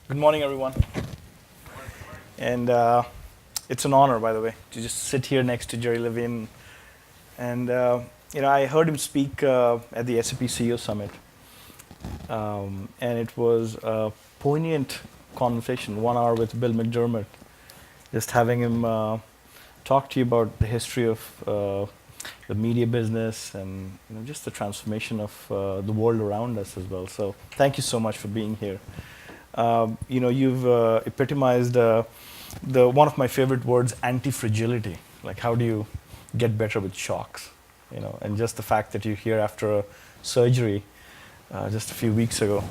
Good morning, everyone. And it's an honor, by the way, to just sit here next to Jerry Levin. And I heard him speak at the SAP CEO Summit, and it was a poignant conversation, 1 hour with Bill McDermott, just having him talk to you about the history of the media business and just the transformation of the world around us as well. So thank you so much for being here. You've epitomized the one of my favorite words, anti-fragility. Like, how do you get better with shocks? And just the fact that you're here after a surgery just a few weeks ago.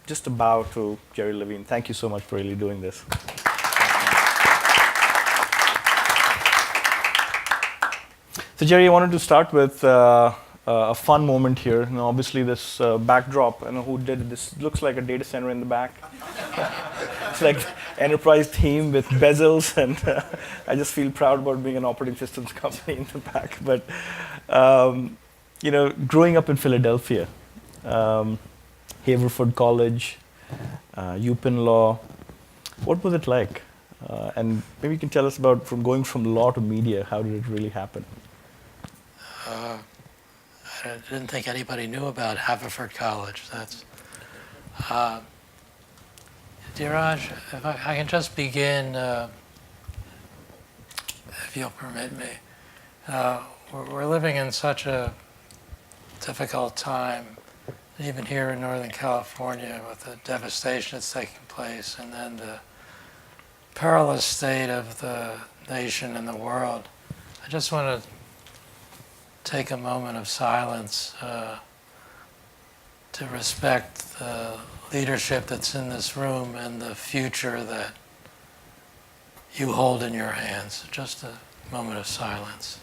Just a bow to Jerry Levin. Thank you so much for really doing this. So Jerry, I wanted to start with a fun moment here. Obviously this backdrop, who did this, looks like a data center in the back. It's like enterprise theme with bezels, and I just feel proud about being an operating systems company in the back. But growing up in Philadelphia, Haverford College, UPenn Law, what was it like? And maybe you can tell us about going from law to media. How did it really happen? I didn't think anybody knew about Haverford College. That's, Dheeraj, if I can just begin, if you'll permit me. We're living in such a difficult time, even here in Northern California, with the devastation that's taking place, and then the perilous state of the nation and the world. I just want to take a moment of silence to respect the leadership that's in this room and the future that you hold in your hands. Just a moment of silence.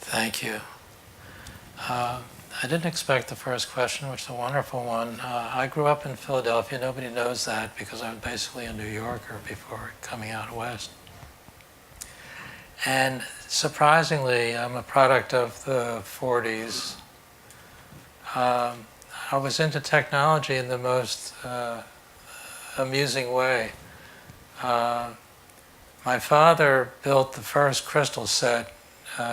Thank you. I didn't expect the first question, which is a wonderful one. I grew up in Philadelphia. Nobody knows that because I was basically a New Yorker before coming out west. And surprisingly, I'm a product of the 40s. I was into technology in the most amusing way. My father built the first crystal set.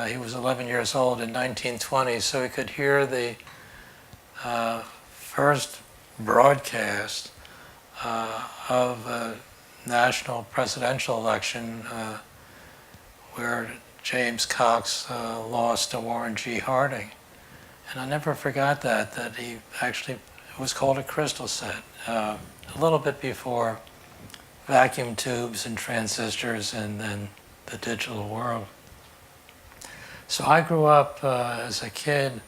He was 11 years old in 1920, so he could hear the first broadcast of a national presidential election where James Cox lost to Warren G. Harding. And I never forgot that he actually, it was called a crystal set, a little bit before vacuum tubes and transistors and then the digital world. So I grew up as a kid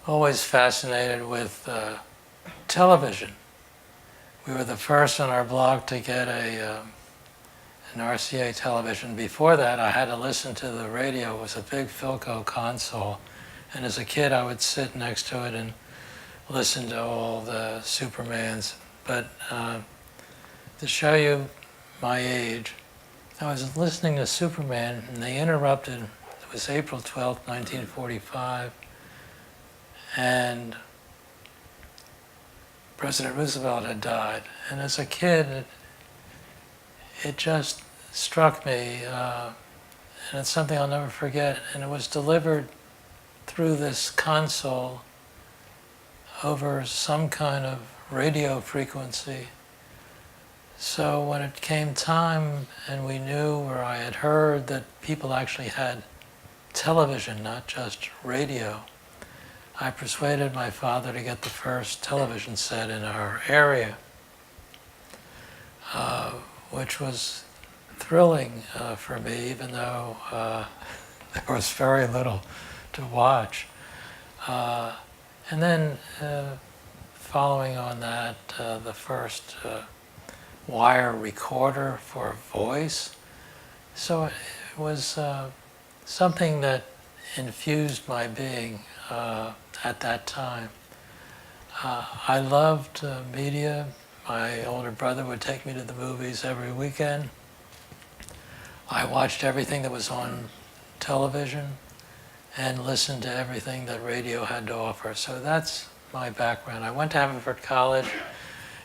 always fascinated with television. We were the first on our block to get an RCA television. Before that, I had to listen to the radio. It was a big Philco console. And as a kid, I would sit next to it and listen to all the Supermans. But to show you my age, I was listening to Superman, and they interrupted. It was April 12th, 1945. And President Roosevelt had died. And as a kid, it just struck me, and it's something I'll never forget, and it was delivered through this console over some kind of radio frequency. So when it came time and we knew, or I had heard, that people actually had television, not just radio, I persuaded my father to get the first television set in our area, which was thrilling for me, even though there was very little to watch. And then following on that, the first wire recorder for voice. So it was something that infused my being at that time. I loved media. My older brother would take me to the movies every weekend. I watched everything that was on television and listened to everything that radio had to offer. So that's my background. I went to Haverford College.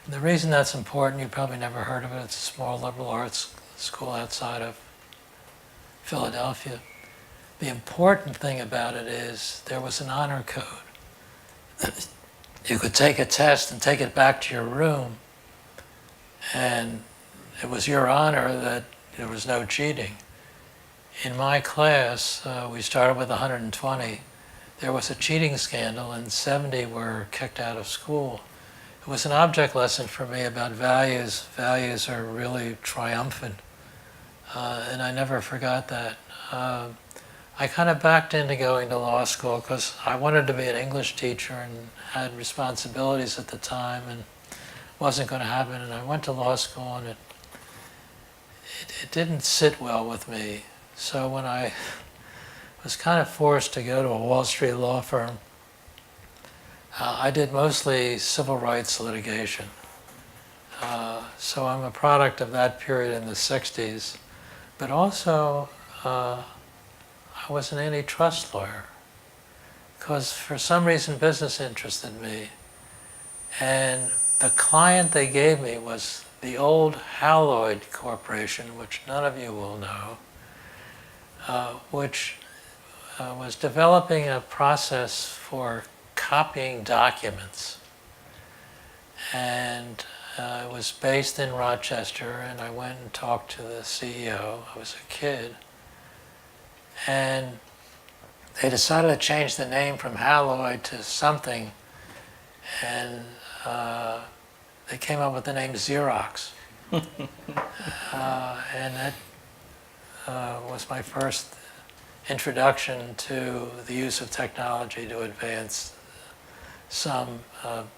And the reason that's important, you probably never heard of it, it's a small liberal arts school outside of Philadelphia. The important thing about it is there was an honor code. You could take a test and take it back to your room, and it was your honor that there was no cheating. In my class, we started with 120. There was a cheating scandal and 70 were kicked out of school. It was an object lesson for me about values. Values are really triumphant, and I never forgot that. I kind of backed into going to law school because I wanted to be an English teacher and had responsibilities at the time, and wasn't going to happen. And I went to law school, and it didn't sit well with me. So when I was kind of forced to go to a Wall Street law firm, I did mostly civil rights litigation. So I'm a product of that period in the 60s, but also I was an antitrust lawyer because for some reason business interested me. And the client they gave me was the old Haloid Corporation, which none of you will know, which was developing a process for copying documents. And it was based in Rochester, and I went and talked to the CEO. I was a kid. And they decided to change the name from Haloid to something, and they came up with the name Xerox. And that was my first introduction to the use of technology to advance some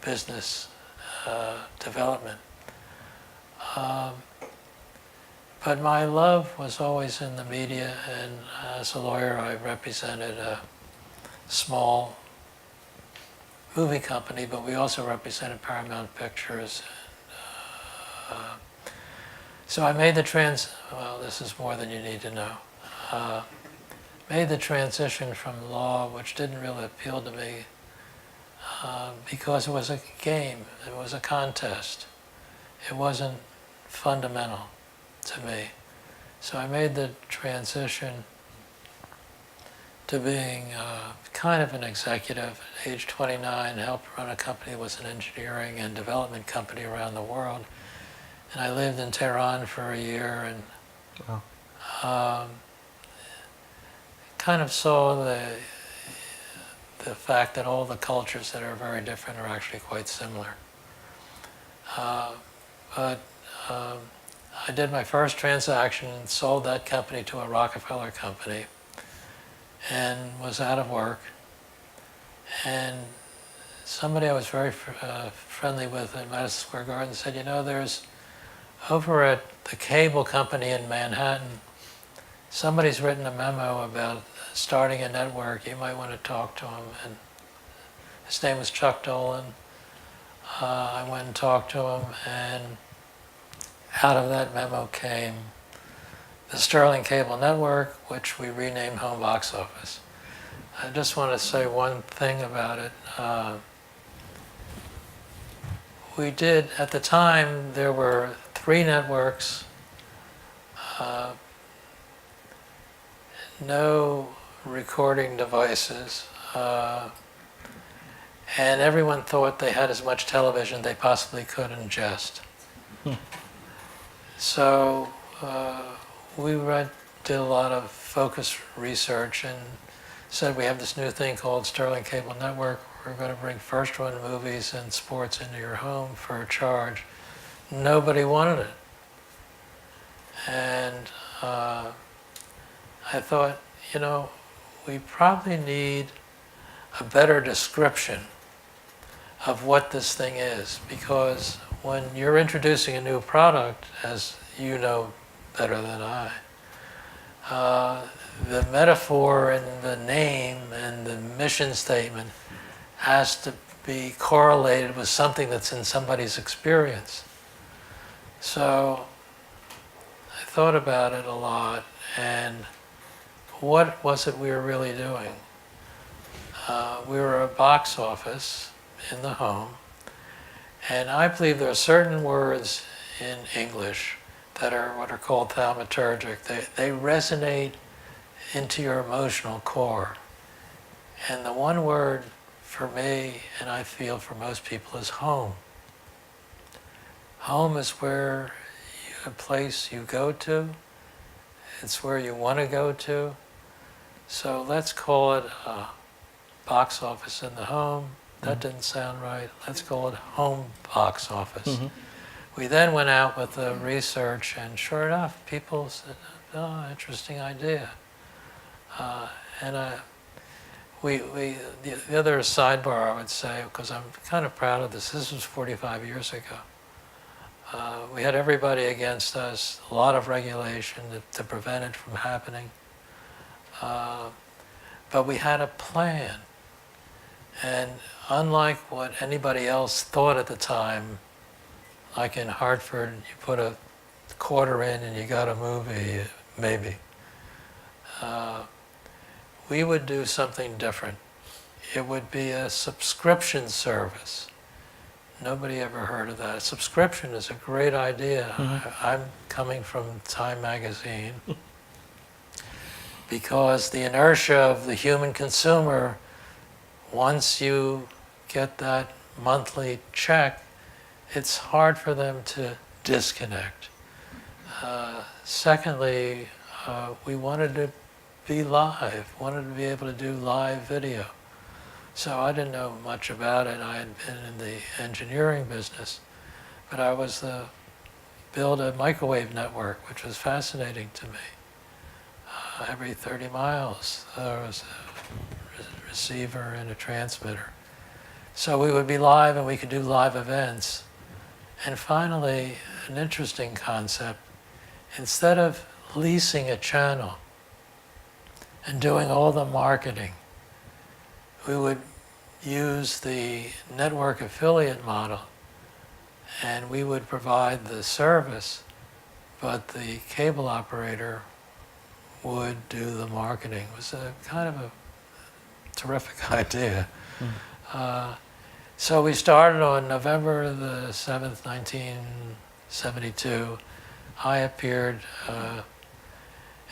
business development. But my love was always in the media, and as a lawyer I represented a small movie company, but we also represented Paramount Pictures. So I made the well, this is more than you need to know. Made the transition from law, which didn't really appeal to me, because it was a game, it was a contest. It wasn't fundamental to me. So I made the transition to being kind of an executive at age 29, helped run a company that was an engineering and development company around the world. And I lived in Tehran for a year and kind of saw the fact that all the cultures that are very different are actually quite similar. But I did my first transaction and sold that company to a Rockefeller company and was out of work. And somebody I was very friendly with at Madison Square Garden said, you know, there's over at the cable company in Manhattan, somebody's written a memo about starting a network. You might want to talk to him. And his name was Chuck Dolan. I went and talked to him, and out of that memo came the Sterling Cable Network, which we renamed Home Box Office. I just want to say one thing about it. We did, at the time, there were 3 networks, no recording devices, and everyone thought they had as much television they possibly could ingest. So we did a lot of focus research and said we have this new thing called Sterling Cable Network. We're going to bring first-run movies and sports into your home for a charge. Nobody wanted it. And I thought, you know, we probably need a better description of what this thing is, because when you're introducing a new product, as you know better than I, the metaphor and the name and the mission statement has to be correlated with something that's in somebody's experience. So I thought about it a lot, and what was it we were really doing? We were a box office in the home. And I believe there are certain words in English that are what are called thaumaturgic. They resonate into your emotional core. And the one word for me, and I feel for most people, is home. Home is where a place you go to. It's where you want to go to. So let's call it a box office in the home. That didn't sound right. Let's call it home box office. Mm-hmm. We then went out with the research, and sure enough, people said, "Oh, interesting idea." The other sidebar I would say, because I'm kind of proud of this was 45 years ago. We had everybody against us, a lot of regulation to prevent it from happening. But we had a plan. And unlike what anybody else thought at the time, like in Hartford, you put a quarter in and you got a movie, maybe. We would do something different. It would be a subscription service. Nobody ever heard of that. A subscription is a great idea. Mm-hmm. I'm coming from Time magazine because the inertia of the human consumer, once you get that monthly check, it's hard for them to disconnect. Secondly, we wanted to be live, wanted to be able to do live video. So I didn't know much about it. I had been in the engineering business, but I was build a microwave network, which was fascinating to me. Every 30 miles, there was a receiver and a transmitter. So we would be live and we could do live events. And finally, an interesting concept, instead of leasing a channel and doing all the marketing, we would use the network affiliate model, and we would provide the service, but the cable operator would do the marketing. It was a kind of a terrific idea. So we started on November the 7th, 1972. I appeared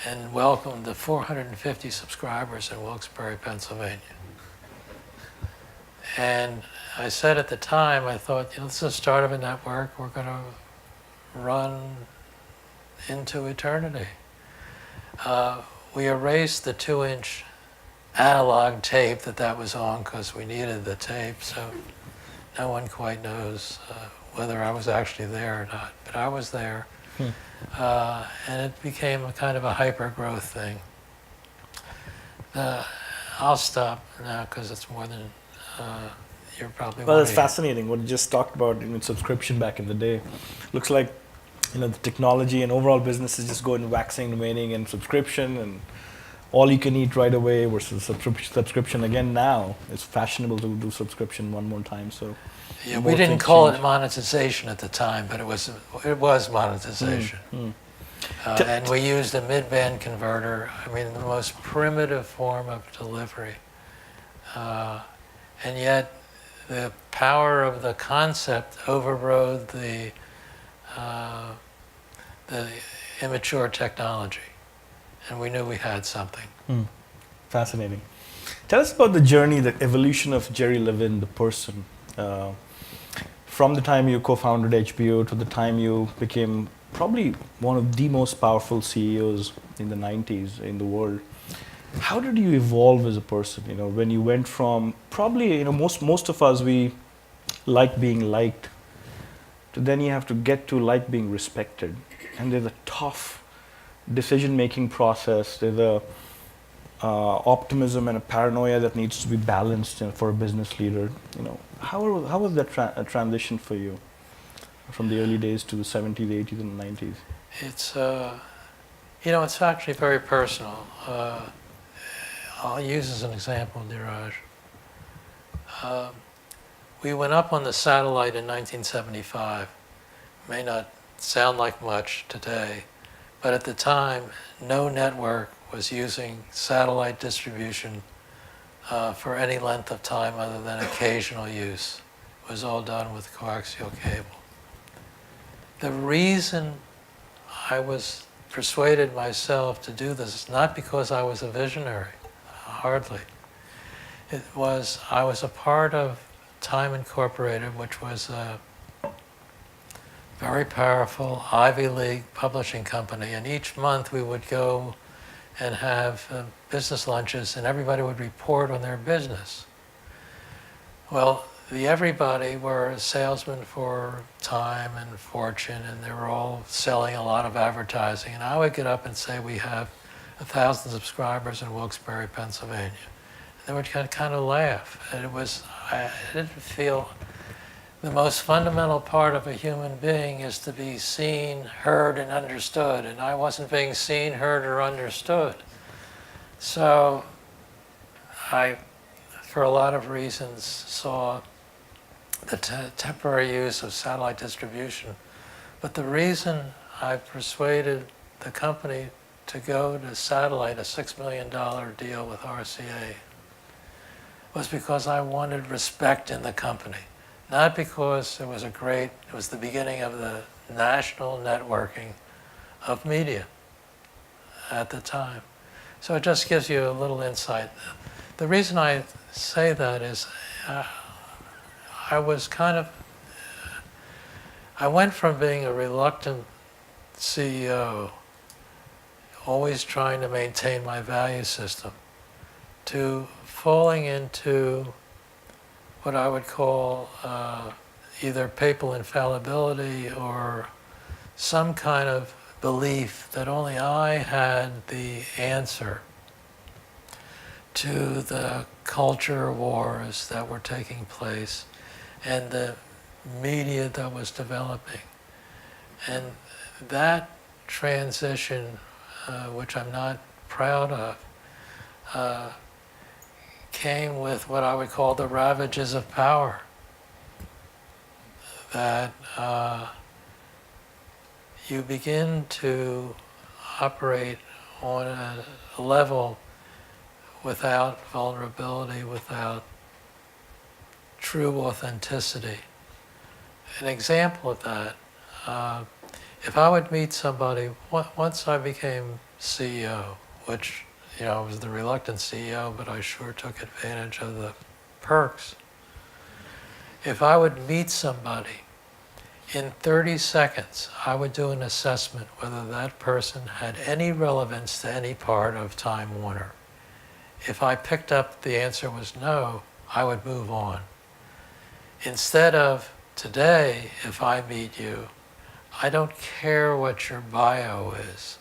and welcomed the 450 subscribers in Wilkes-Barre, Pennsylvania. And I said at the time, I thought, this is the start of a network. We're going to run into eternity. We erased the 2-inch analog tape that was on because we needed the tape, so no one quite knows whether I was actually there or not, but I was there. And it became a kind of a hyper-growth thing. I'll stop now because it's more than you're probably Well, it's wanting. fascinating what you just talked about in subscription back in the day. Looks like the technology and overall business is just going waxing and waning, and subscription and all you can eat right away versus subscription again now. It's fashionable to do subscription one more time. So Yeah, we both didn't things call it change. monetization at the time, but it was monetization. And we used a mid-band converter. I mean, the most primitive form of delivery. And yet, the power of the concept overrode the immature technology. And we knew we had something. Fascinating. Tell us about the journey, the evolution of Jerry Levin, the person. From the time you co-founded HBO to the time you became probably one of the most powerful CEOs in the 90s in the world. How did you evolve as a person? When you went from probably, most of us, we like being liked, to then you have to get to like being respected. And there's a tough decision-making process. There's a optimism and a paranoia that needs to be balanced for a business leader. How was that transition for you from the early days to the 70s, 80s, and 90s? It's it's actually very personal. I'll use as an example, Niraj. We went up on the satellite in 1975. May not sound like much today, but at the time, no network was using satellite distribution for any length of time other than occasional use. It was all done with coaxial cable. The reason I was persuaded myself to do this is not because I was a visionary, hardly. It was, I was a part of Time Incorporated, which was a very powerful Ivy League publishing company, and each month we would go and have business lunches, and everybody would report on their business. Well, the everybody were salesmen for Time and Fortune, and they were all selling a lot of advertising. And I would get up and say, we have 1,000 subscribers in Wilkes-Barre, Pennsylvania. And they would kind of laugh. And it was, I didn't feel, the most fundamental part of a human being is to be seen, heard, and understood. And I wasn't being seen, heard, or understood. So I, for a lot of reasons, saw the temporary use of satellite distribution. But the reason I persuaded the company to go to satellite, a $6 million deal with RCA, was because I wanted respect in the company. Not because it was the beginning of the national networking of media at the time. So it just gives you a little insight. The reason I say that is I went from being a reluctant CEO, always trying to maintain my value system, to falling into what I would call either papal infallibility or some kind of belief that only I had the answer to the culture wars that were taking place and the media that was developing. And that transition, which I'm not proud of, came with what I would call the ravages of power. That you begin to operate on a level without vulnerability, without true authenticity. An example of that, if I would meet somebody, once I became CEO, which, I was the reluctant CEO, but I sure took advantage of the perks. If I would meet somebody, in 30 seconds, I would do an assessment whether that person had any relevance to any part of Time Warner. If I picked up the answer was no, I would move on. Instead of today, if I meet you, I don't care what your bio is.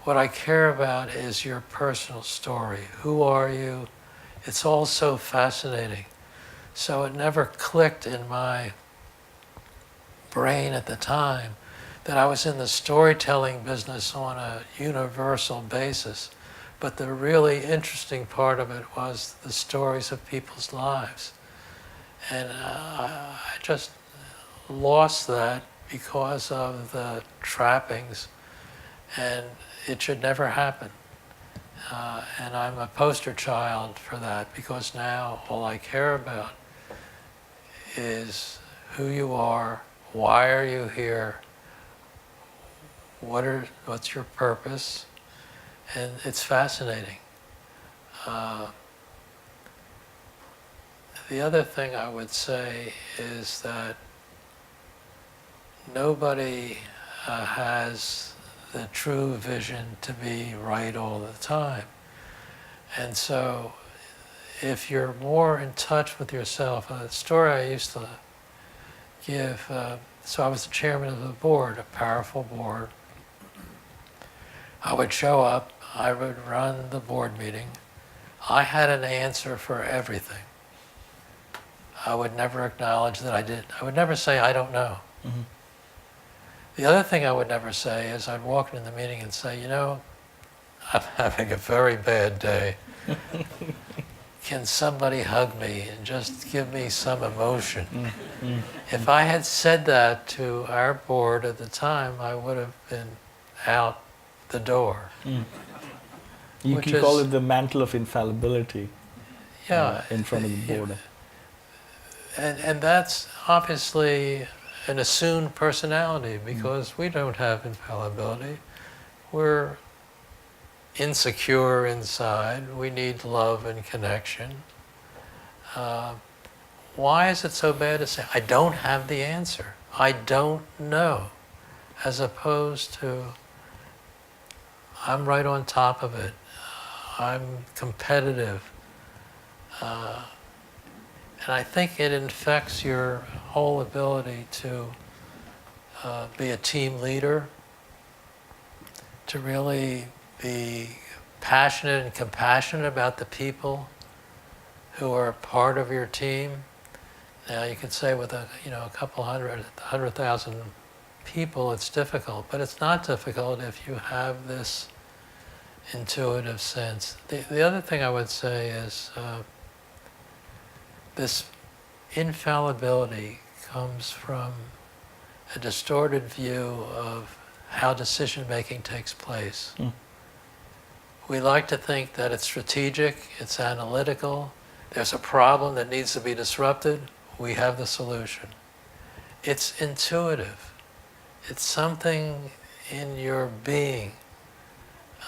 What I care about is your personal story. Who are you? It's all so fascinating. So it never clicked in my brain at the time that I was in the storytelling business on a universal basis. But the really interesting part of it was the stories of people's lives. And I just lost that because of the trappings, and it should never happen. And I'm a poster child for that, because now all I care about is who you are, why are you here, what's your purpose, and it's fascinating. The other thing I would say is that nobody has the true vision to be right all the time. And so if you're more in touch with yourself, a story I used to give, so I was the chairman of the board, a powerful board. I would show up, I would run the board meeting. I had an answer for everything. I would never acknowledge that I did. I would never say, I don't know. Mm-hmm. The other thing I would never say is I'd walk into the meeting and say, I'm having a very bad day. Can somebody hug me and just give me some emotion? Mm-hmm. If I had said that to our board at the time, I would have been out the door. Mm. You can call it the mantle of infallibility. Yeah, in front of the board. and that's obviously an assumed personality because we don't have infallibility. We're insecure inside. We need love and connection. Why is it so bad to say, I don't have the answer? I don't know. As opposed to, I'm right on top of it. I'm competitive. And I think it infects your whole ability to be a team leader, to really be passionate and compassionate about the people who are part of your team. Now you could say with a couple 100,000 people it's difficult, but it's not difficult if you have this intuitive sense. The other thing I would say is this infallibility comes from a distorted view of how decision making takes place. We like to think that it's strategic, it's analytical, there's a problem that needs to be disrupted, we have the solution. It's intuitive. It's something in your being.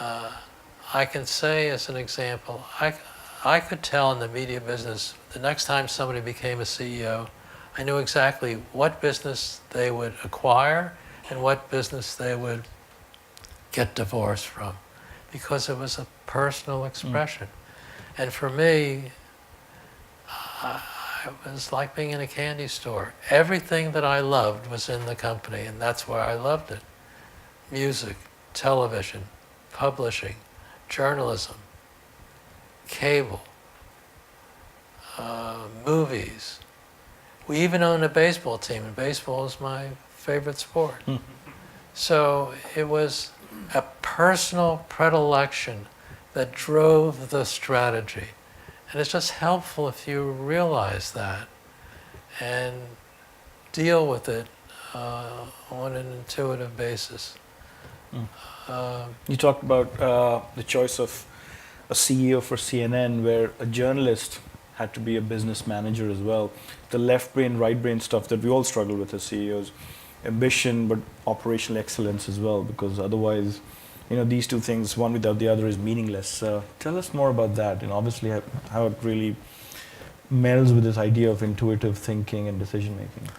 I can say as an example, I could tell in the media business, the next time somebody became a CEO, I knew exactly what business they would acquire and what business they would get divorced from, because it was a personal expression. And for me, it was like being in a candy store. Everything that I loved was in the company, and that's why I loved it. Music, television, publishing, journalism, cable, movies. We even owned a baseball team, and baseball is my favorite sport. So it was a personal predilection that drove the strategy. And it's just helpful if you realize that and deal with it on an intuitive basis. You talked about the choice of a CEO for CNN, where a journalist had to be a business manager as well. The left brain, right brain stuff that we all struggle with as CEOs. Ambition, but operational excellence as well, because otherwise, these two things, one without the other, is meaningless. Tell us more about that, and obviously how it really melds with this idea of intuitive thinking and decision making.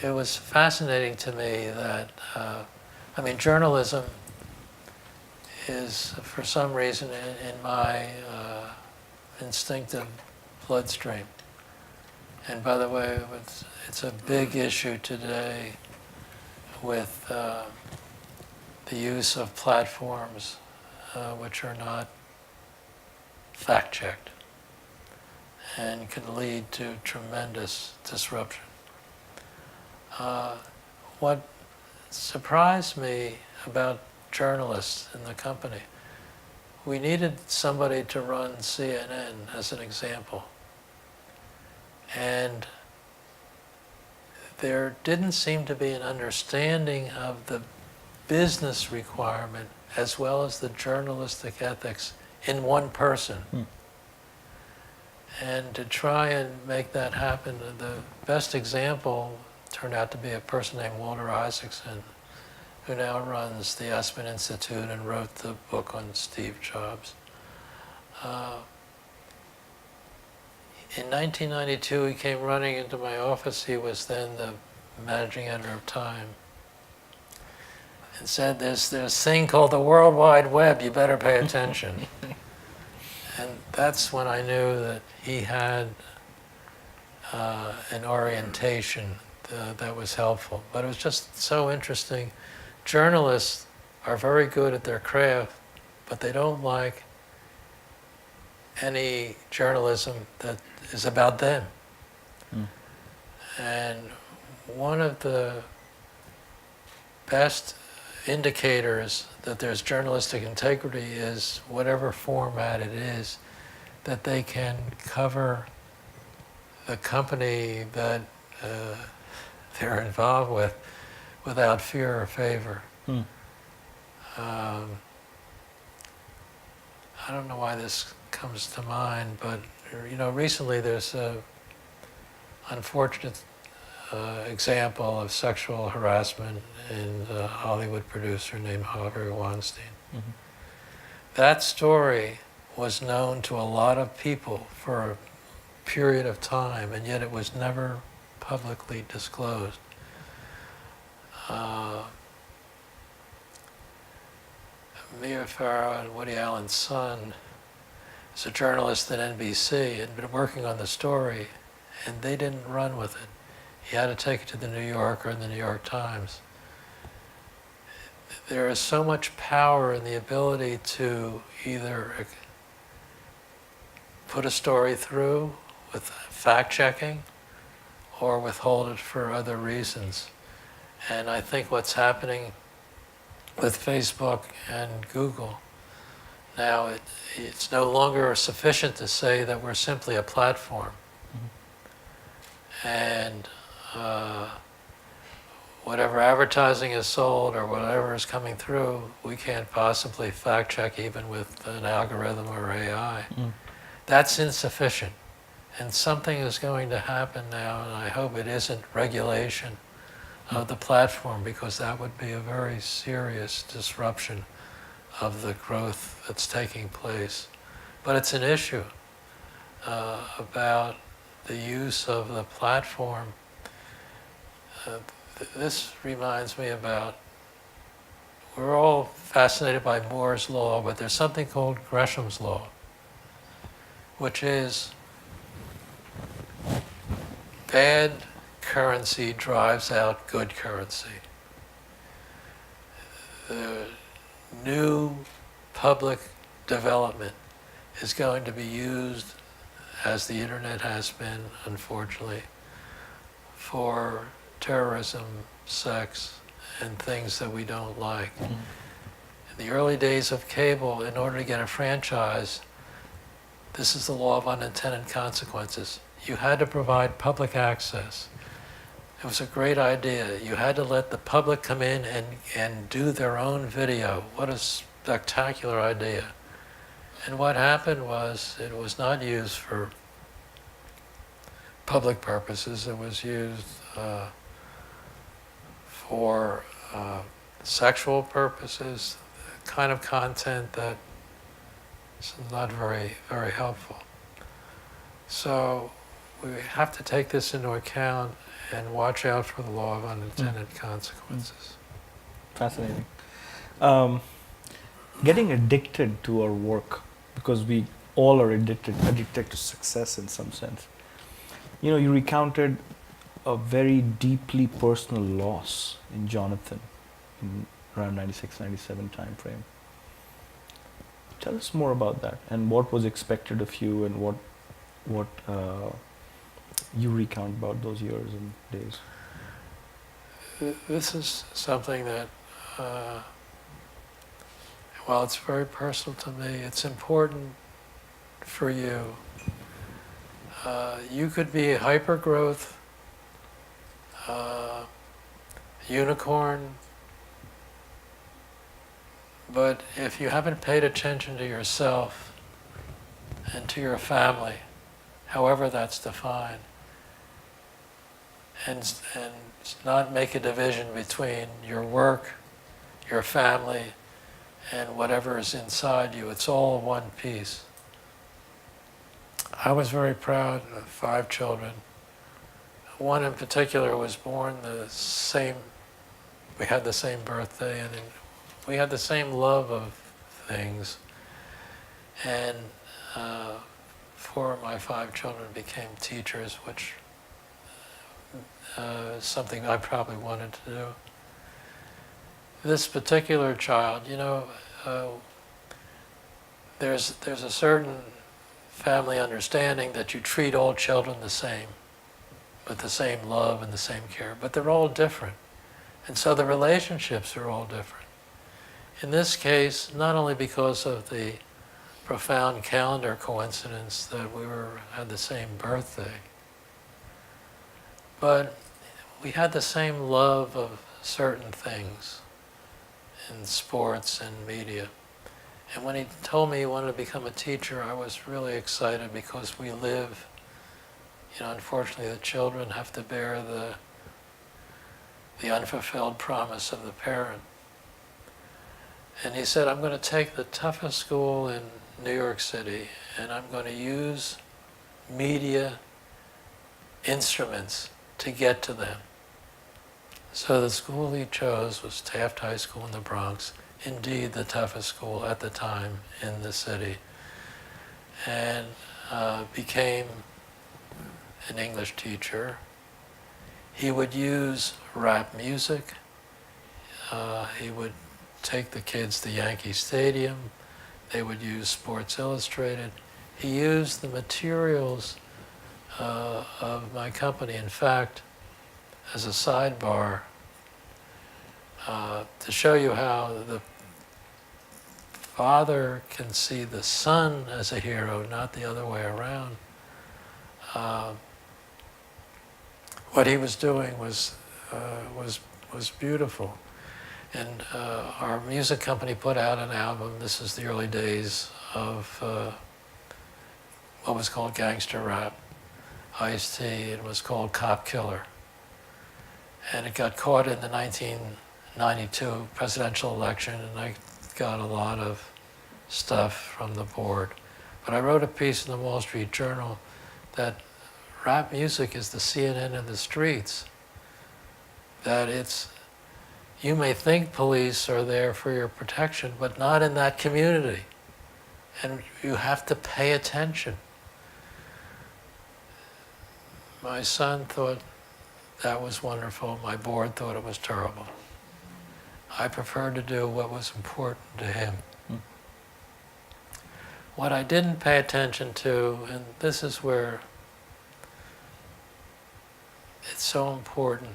It was fascinating to me that, journalism is, for some reason, in my instinctive bloodstream. And by the way, it's a big issue today with the use of platforms which are not fact-checked and can lead to tremendous disruption. What surprised me about journalists in the company, we needed somebody to run CNN as an example. And there didn't seem to be an understanding of the business requirement as well as the journalistic ethics in one person. And to try and make that happen, the best example turned out to be a person named Walter Isaacson, who now runs the Aspen Institute and wrote the book on Steve Jobs. In 1992, he came running into my office. He was then the managing editor of Time, and said, there's this thing called the World Wide Web, you better pay attention. And that's when I knew that he had an orientation that was helpful. But it was just so interesting. Journalists are very good at their craft, but they don't like any journalism that is about them. And one of the best indicators that there's journalistic integrity is whatever format it is, that they can cover the company that they're involved with without fear or favor. I don't know why this comes to mind, but recently there's a unfortunate example of sexual harassment in a Hollywood producer named Harvey Weinstein. Mhm. That story was known to a lot of people for a period of time, and yet it was never publicly disclosed. Mia Farrow and Woody Allen's son is a journalist at NBC, had been working on the story, and they didn't run with it. He had to take it to the New Yorker and the New York Times. There is so much power in the ability to either put a story through with fact-checking or withhold it for other reasons. And I think what's happening with Facebook and Google now, it's no longer sufficient to say that we're simply a platform. And whatever advertising is sold or whatever is coming through, we can't possibly fact check even with an algorithm or AI. That's insufficient. And something is going to happen now, and I hope it isn't regulation of the platform, because that would be a very serious disruption of the growth that's taking place. But it's an issue about the use of the platform. This reminds me about, we're all fascinated by Moore's law, but there's something called Gresham's law, which is bad currency drives out good currency. The new public development is going to be used, as the internet has been, unfortunately, for terrorism, sex, and things that we don't like. In the early days of cable, in order to get a franchise, this is the law of unintended consequences. You had to provide public access. It was a great idea. You had to let the public come in and do their own video. What a spectacular idea. And what happened was, it was not used for public purposes. It was used for sexual purposes, the kind of content that is not very, very helpful. So we have to take this into account and watch out for the law of unintended consequences. Fascinating. Getting addicted to our work, because we all are addicted to success in some sense. You recounted a very deeply personal loss in Jonathan in around 96, 97 time frame. Tell us more about that, and what was expected of you, and what you recount about those years and days. This is something that, while it's very personal to me, it's important for you. You could be a hyper-growth unicorn, but if you haven't paid attention to yourself and to your family, however that's defined, and not make a division between your work, your family, and whatever is inside you, it's all one piece. I was very proud of 5 children. One in particular was born we had the same birthday, and we had the same love of things. And 4 of my 5 children became teachers, which is something I probably wanted to do. This particular child, there's a certain family understanding that you treat all children the same, with the same love and the same care, but they're all different. And so the relationships are all different. In this case, not only because of the profound calendar coincidence that we had the same birthday, but we had the same love of certain things in sports and media. And when he told me he wanted to become a teacher, I was really excited because we live, unfortunately the children have to bear the unfulfilled promise of the parent. And he said, I'm going to take the toughest school in New York City and I'm going to use media instruments to get to them. So the school he chose was Taft High School in the Bronx, indeed the toughest school at the time in the city, and became an English teacher. He would use rap music. He would take the kids to Yankee Stadium. They would use Sports Illustrated. He used the materials of my company. In fact, as a sidebar, to show you how the father can see the son as a hero, not the other way around, what he was doing was beautiful. And our music company put out an album. This is the early days of what was called gangster rap, Ice-T. It was called Cop Killer. And it got caught in the 1992 presidential election, and I got a lot of stuff from the board. But I wrote a piece in the Wall Street Journal that rap music is the CNN of the streets. That you may think police are there for your protection, but not in that community. And you have to pay attention. My son thought that was wonderful. My board thought it was terrible. I preferred to do what was important to him. What I didn't pay attention to, and this is where it's so important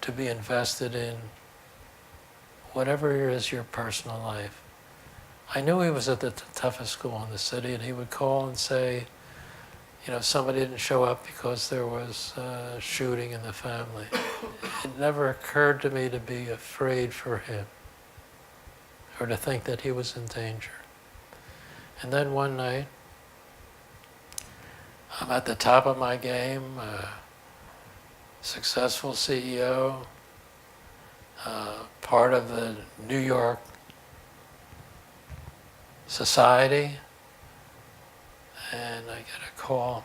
to be invested in whatever is your personal life. I knew he was at the toughest school in the city, and he would call and say, somebody didn't show up because there was a shooting in the family. It never occurred to me to be afraid for him or to think that he was in danger. And then one night, I'm at the top of my game, successful CEO, part of the New York society, and I get a call.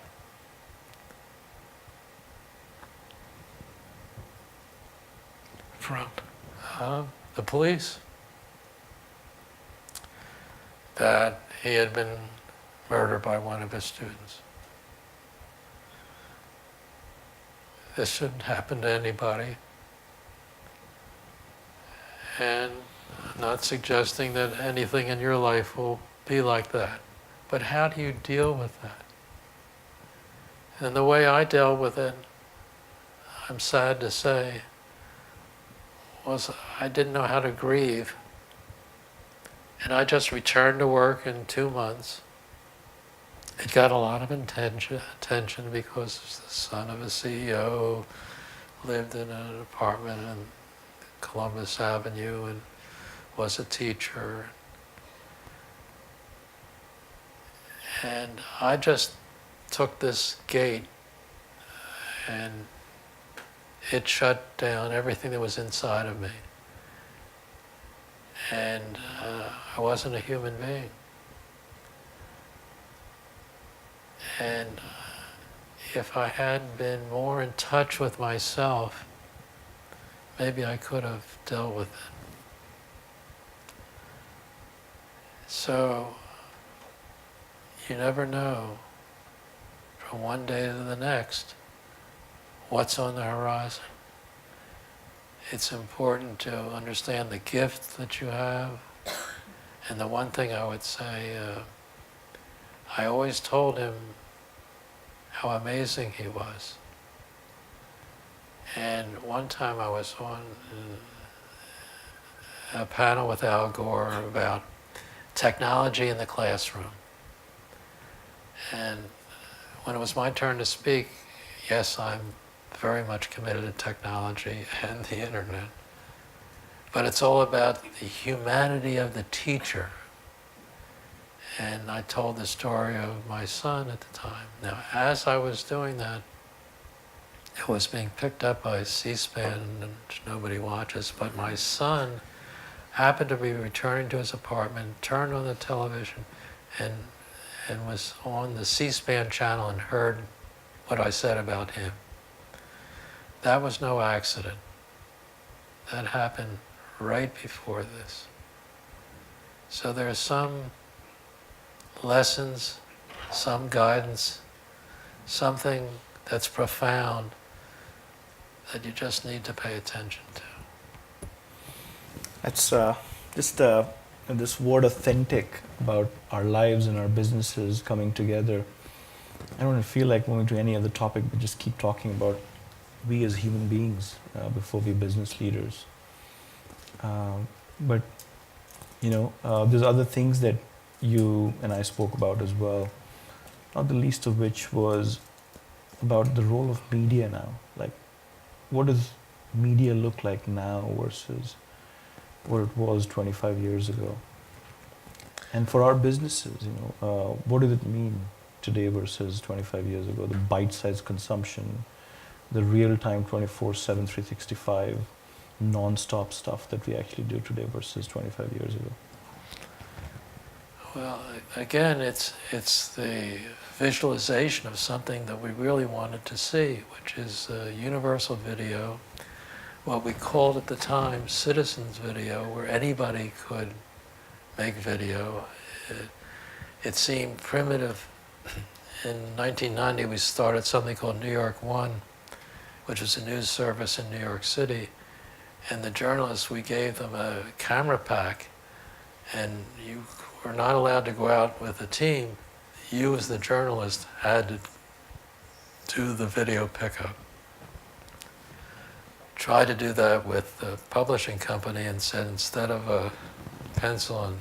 From the police that he had been murdered by one of his students. This shouldn't happen to anybody. And I'm not suggesting that anything in your life will be like that. But how do you deal with that? And the way I dealt with it, I'm sad to say, was I didn't know how to grieve. And I just returned to work in 2 months. It got a lot of attention because it's the son of a CEO, lived in an apartment in Columbus Avenue and was a teacher. And I just took this gate and it shut down everything that was inside of me. And I wasn't a human being. And if I had been more in touch with myself, maybe I could have dealt with it. So, you never know from one day to the next what's on the horizon. It's important to understand the gift that you have. And the one thing I would say, I always told him how amazing he was. And one time I was on a panel with Al Gore about technology in the classroom. And when it was my turn to speak, yes, I'm very much committed to technology and the internet. But it's all about the humanity of the teacher And I told the story of my son at the time. Now, as I was doing that, it was being picked up by C-SPAN, and nobody watches, but my son happened to be returning to his apartment, turned on the television, and was on the C-SPAN channel and heard what I said about him. That was no accident. That happened right before this. So there are some lessons, some guidance, something that's profound that you just need to pay attention to. That's just this word authentic about our lives and our businesses coming together. I don't feel like moving to any other topic, but just keep talking about we as human beings before we business leaders. But there's other things that you and I spoke about as well, not the least of which was about the role of media now. Like, what does media look like now versus what it was 25 years ago? And for our businesses, what does it mean today versus 25 years ago? The bite-sized consumption, the real-time 24/7, 365, non-stop stuff that we actually do today versus 25 years ago. Well, again, it's the visualization of something that we really wanted to see, which is universal video, what we called at the time citizens video, where anybody could make video. It seemed primitive. In 1990, we started something called New York One, which was a news service in New York City. And the journalists, we gave them a camera pack, and you were not allowed to go out with a team. You, as the journalist, had to do the video pickup. Tried to do that with the publishing company and said, instead of a pencil and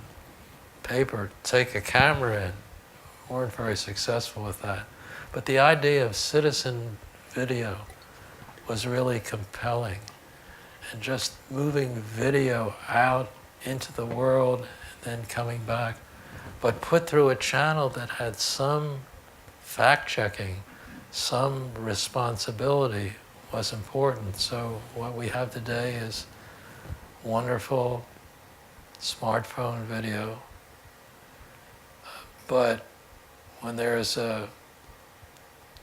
paper, take a camera in. Weren't very successful with that. But the idea of citizen video was really compelling. And just moving video out into the world and then coming back, but put through a channel that had some fact-checking, some responsibility was important. So what we have today is wonderful smartphone video, but when there's a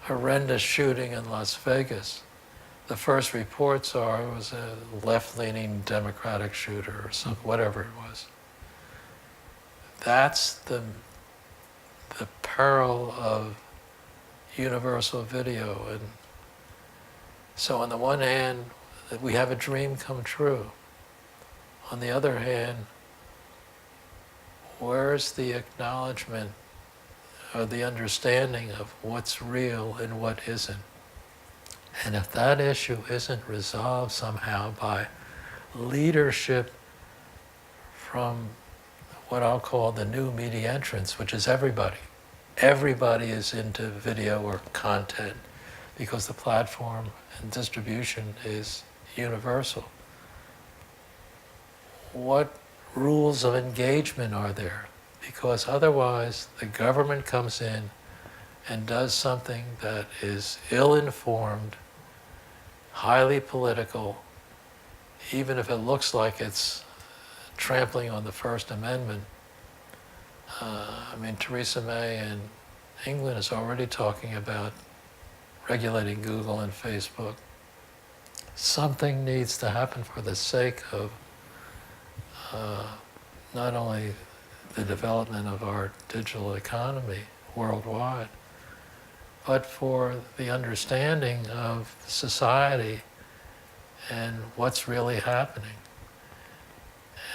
horrendous shooting in Las Vegas, the first reports are it was a left-leaning Democratic shooter or some, whatever it was. That's the peril of universal video. And so on the one hand, we have a dream come true. On the other hand, where's the acknowledgement or the understanding of what's real and what isn't? And if that issue isn't resolved somehow by leadership from what I'll call the new media entrants, which is everybody. Everybody is into video or content because the platform and distribution is universal. What rules of engagement are there? Because otherwise the government comes in and does something that is ill-informed, highly political, even if it looks like it's trampling on the First Amendment. Theresa May in England is already talking about regulating Google and Facebook. Something needs to happen for the sake of not only the development of our digital economy worldwide, but for the understanding of society and what's really happening.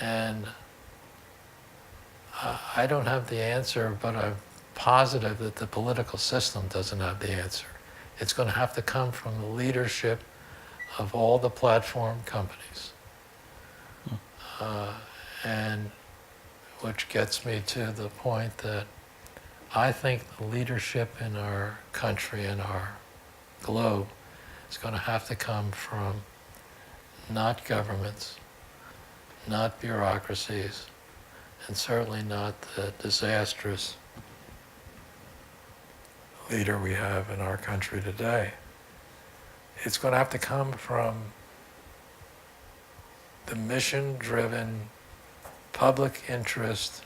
And I don't have the answer, but I'm positive that the political system doesn't have the answer. It's going to have to come from the leadership of all the platform companies. And which gets me to the point that I think the leadership in our country and our globe is going to have to come from not governments, not bureaucracies, and certainly not the disastrous leader we have in our country today. It's going to have to come from the mission-driven, public interest,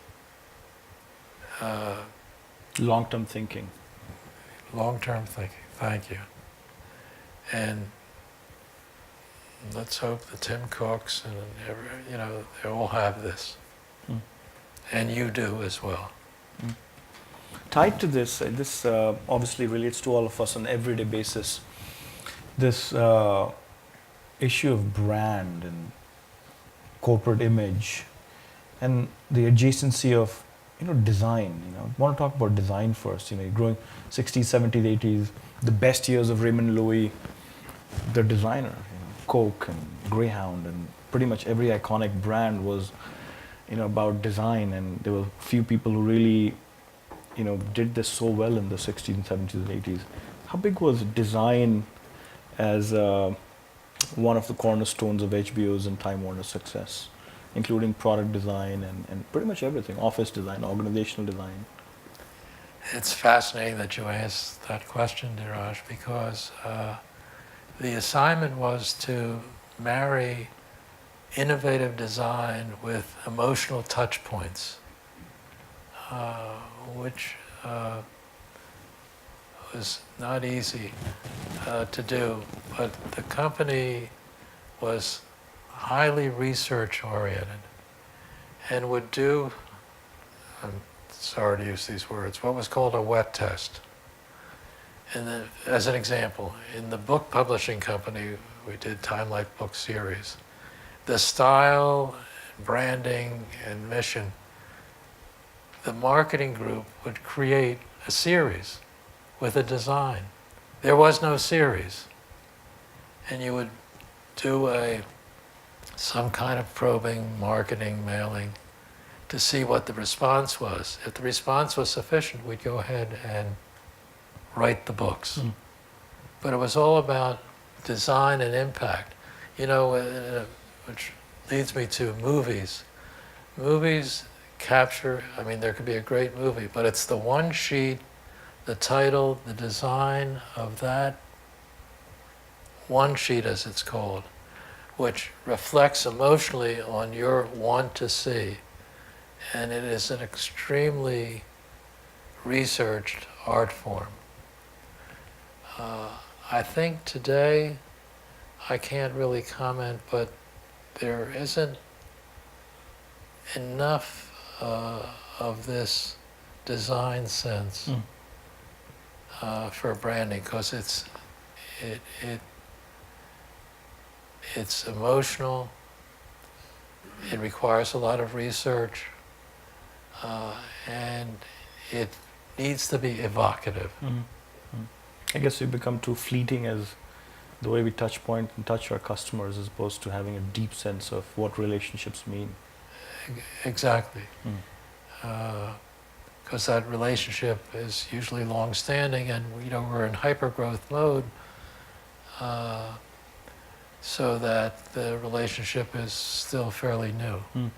Long-term thinking. long-term thinking. Thank you. And let's hope the Tim Cooks and they all have this. Mm. And you do as well. Tied to this, this obviously relates to all of us on an everyday basis. This issue of brand and corporate image, and the adjacency of design. I want to talk about design first. You're growing 60s, 70s, 80s, the best years of Raymond Loewy, the designer. Coke and Greyhound and pretty much every iconic brand was about design, and there were few people who really did this so well in the 60s and 70s and 80s. How big was design as one of the cornerstones of HBO's and Time Warner's success, including product design and pretty much everything, office design, organizational design? It's fascinating that you asked that question, Diraj, because the assignment was to marry innovative design with emotional touch points, which was not easy to do, but the company was highly research oriented and would do, I'm sorry to use these words, what was called a wet test. And as an example, in the book publishing company, we did Time Life book series. The style, branding, and mission, the marketing group would create a series with a design. There was no series. And you would do some kind of probing, marketing, mailing to see what the response was. If the response was sufficient, we'd go ahead and write the books. Mm. But it was all about design and impact. Which leads me to movies. Movies capture, there could be a great movie, but it's the one sheet, the title, the design of that one sheet, as it's called, which reflects emotionally on your want to see. And it is an extremely researched art form. I think today, I can't really comment, but there isn't enough of this design sense for branding, because it's emotional, it requires a lot of research, and it needs to be evocative. Mm-hmm. I guess we become too fleeting as the way we touch point and touch our customers, as opposed to having a deep sense of what relationships mean. Exactly. Because that relationship is usually long-standing, and we're in hyper-growth mode, so that the relationship is still fairly new.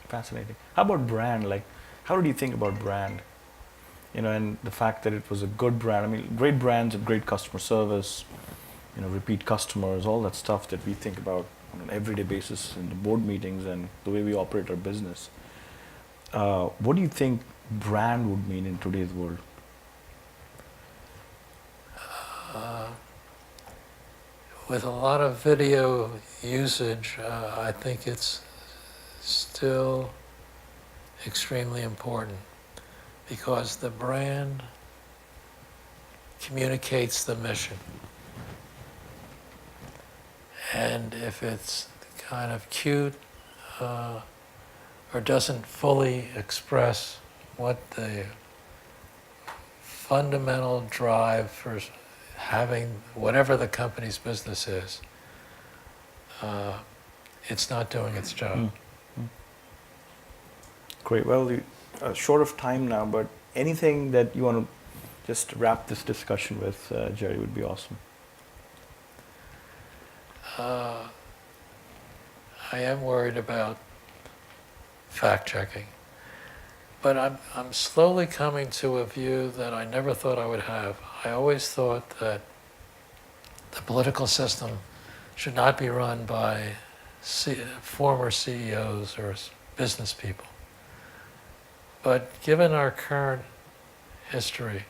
Fascinating. How about brand? How did you think about brand? And the fact that it was a good brand. Great brands have great customer service, repeat customers, all that stuff that we think about on an everyday basis in the board meetings and the way we operate our business. What do you think brand would mean in today's world? With a lot of video usage, I think it's still extremely important, because the brand communicates the mission. And if it's kind of cute or doesn't fully express what the fundamental drive for having whatever the company's business is, it's not doing its job. Great. Well, we're short of time now, but anything that you want to just wrap this discussion with, Jerry, would be awesome. I am worried about fact-checking. But I'm slowly coming to a view that I never thought I would have. I always thought that the political system should not be run by former CEOs or business people. But given our current history,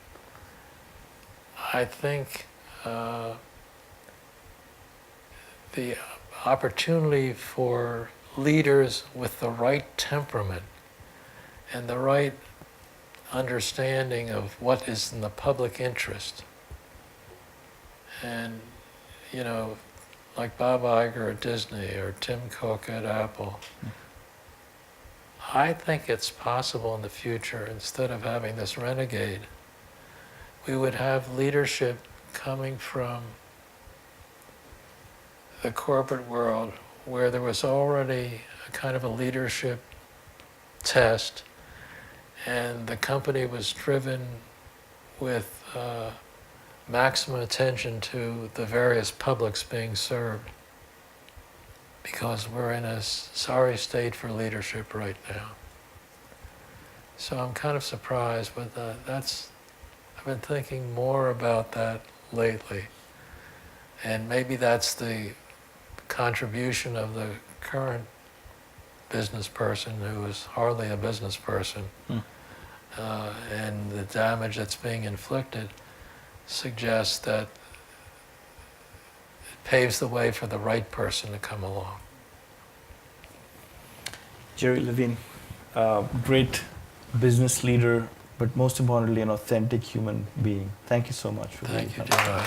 I think the opportunity for leaders with the right temperament and the right understanding of what is in the public interest, and like Bob Iger at Disney or Tim Cook at Apple, I think it's possible in the future, instead of having this renegade, we would have leadership coming from the corporate world where there was already a kind of a leadership test, and the company was driven with maximum attention to the various publics being served, because we're in a sorry state for leadership right now. So I'm kind of surprised, but I've been thinking more about that lately. And maybe that's the contribution of the current business person who is hardly a business person, and the damage that's being inflicted suggests that it paves the way for the right person to come along. Jerry Levin, great business leader, but most importantly, an authentic human being. Thank you so much for being here. Thank you, Dara.